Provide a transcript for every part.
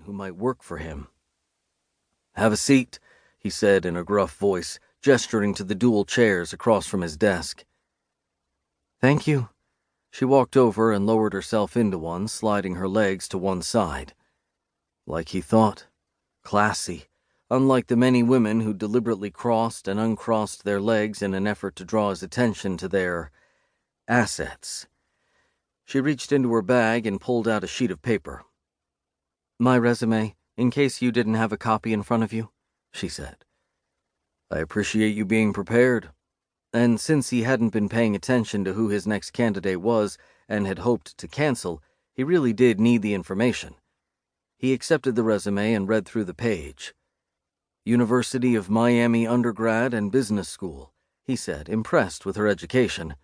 anyone who might work for him. "Have a seat," he said in a gruff voice, gesturing to the dual chairs across from his desk. "Thank you." She walked over and lowered herself into one, sliding her legs to one side. Like he thought. Classy, unlike the many women who deliberately crossed and uncrossed their legs in an effort to draw his attention to their assets. She reached into her bag and pulled out a sheet of paper. "My resume, in case you didn't have a copy in front of you," she said. "I appreciate you being prepared." And since he hadn't been paying attention to who his next candidate was and had hoped to cancel, he really did need the information. He accepted the resume and read through the page. "University of Miami undergrad and business school," he said, impressed with her education.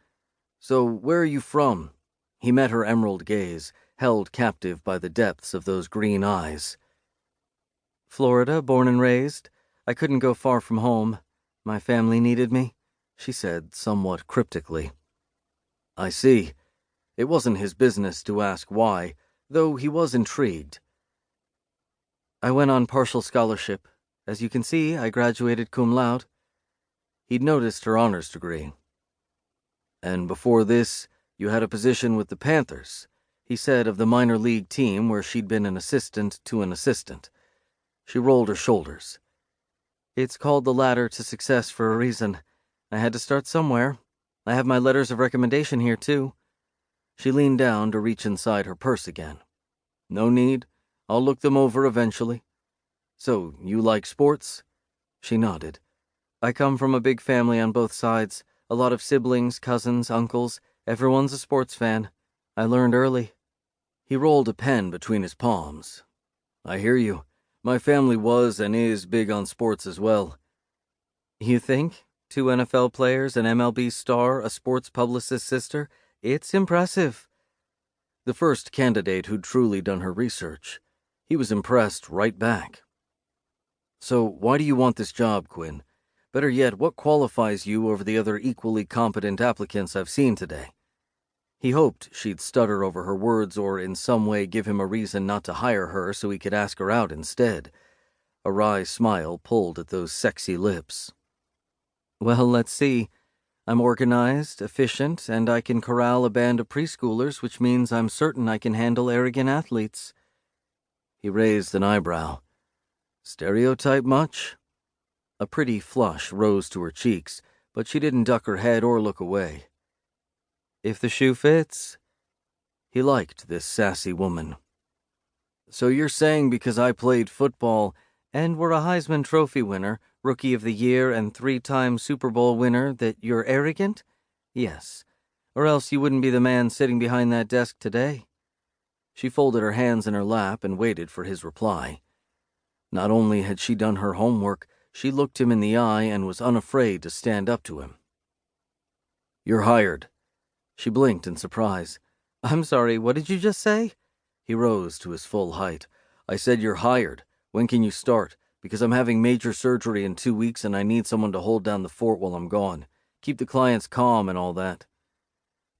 "So where are you from?" He met her emerald gaze, held captive by the depths of those green eyes. "Florida, born and raised. I couldn't go far from home. My family needed me," she said somewhat cryptically. "I see." It wasn't his business to ask why, though he was intrigued. "I went on partial scholarship. As you can see, I graduated cum laude." He'd noticed her honors degree. "And before this, you had a position with the Panthers," he said of the minor league team where she'd been an assistant to an assistant. She rolled her shoulders. "It's called the ladder to success for a reason. I had to start somewhere. I have my letters of recommendation here, too." She leaned down to reach inside her purse again. "No need. I'll look them over eventually." "So, you like sports?" She nodded. "I come from a big family on both sides. A lot of siblings, cousins, uncles. Everyone's a sports fan. I learned early." He rolled a pen between his palms. "I hear you. My family was and is big on sports as well." "You think? 2 NFL players, an MLB star, a sports publicist's sister? It's impressive." The first candidate who'd truly done her research. He was impressed right back. "So why do you want this job, Quinn? Better yet, what qualifies you over the other equally competent applicants I've seen today?" He hoped she'd stutter over her words or in some way give him a reason not to hire her so he could ask her out instead. A wry smile pulled at those sexy lips. "Well, let's see. I'm organized, efficient, and I can corral a band of preschoolers, which means I'm certain I can handle arrogant athletes." He raised an eyebrow. "Stereotype much?" A pretty flush rose to her cheeks, but she didn't duck her head or look away. "If the shoe fits." He liked this sassy woman. "So you're saying because I played football and were a Heisman Trophy winner, Rookie of the Year, and 3-time Super Bowl winner that you're arrogant? Yes. Or else you wouldn't be the man sitting behind that desk today." She folded her hands in her lap and waited for his reply. Not only had she done her homework, she looked him in the eye and was unafraid to stand up to him. "You're hired." She blinked in surprise. "I'm sorry, what did you just say?" He rose to his full height. "I said you're hired. When can you start? Because I'm having major surgery in 2 weeks and I need someone to hold down the fort while I'm gone. Keep the clients calm and all that."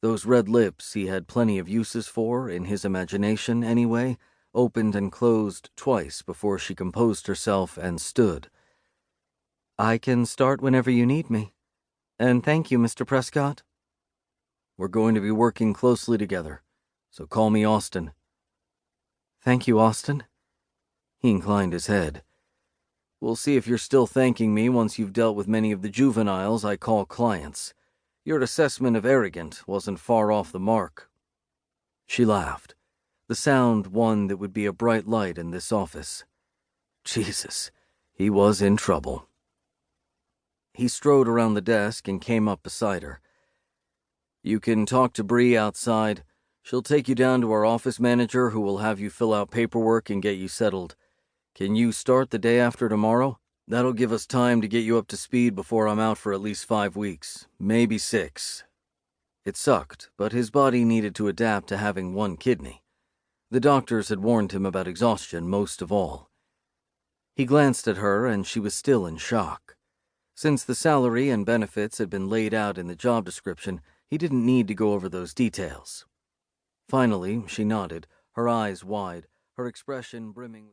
Those red lips he had plenty of uses for, in his imagination anyway, opened and closed twice before she composed herself and stood. "I can start whenever you need me. And thank you, Mr. Prescott." "We're going to be working closely together, so call me Austin." "Thank you, Austin." He inclined his head. "We'll see if you're still thanking me once you've dealt with many of the juveniles I call clients. Your assessment of arrogant wasn't far off the mark." She laughed, the sound one that would be a bright light in this office. Jesus, he was in trouble. He strode around the desk and came up beside her. "You can talk to Bree outside. She'll take you down to our office manager who will have you fill out paperwork and get you settled. Can you start the day after tomorrow? That'll give us time to get you up to speed before I'm out for at least 5 weeks, maybe 6. It sucked, but his body needed to adapt to having 1 kidney. The doctors had warned him about exhaustion most of all. He glanced at her and she was still in shock. Since the salary and benefits had been laid out in the job description, he didn't need to go over those details. Finally, she nodded, her eyes wide, her expression brimming with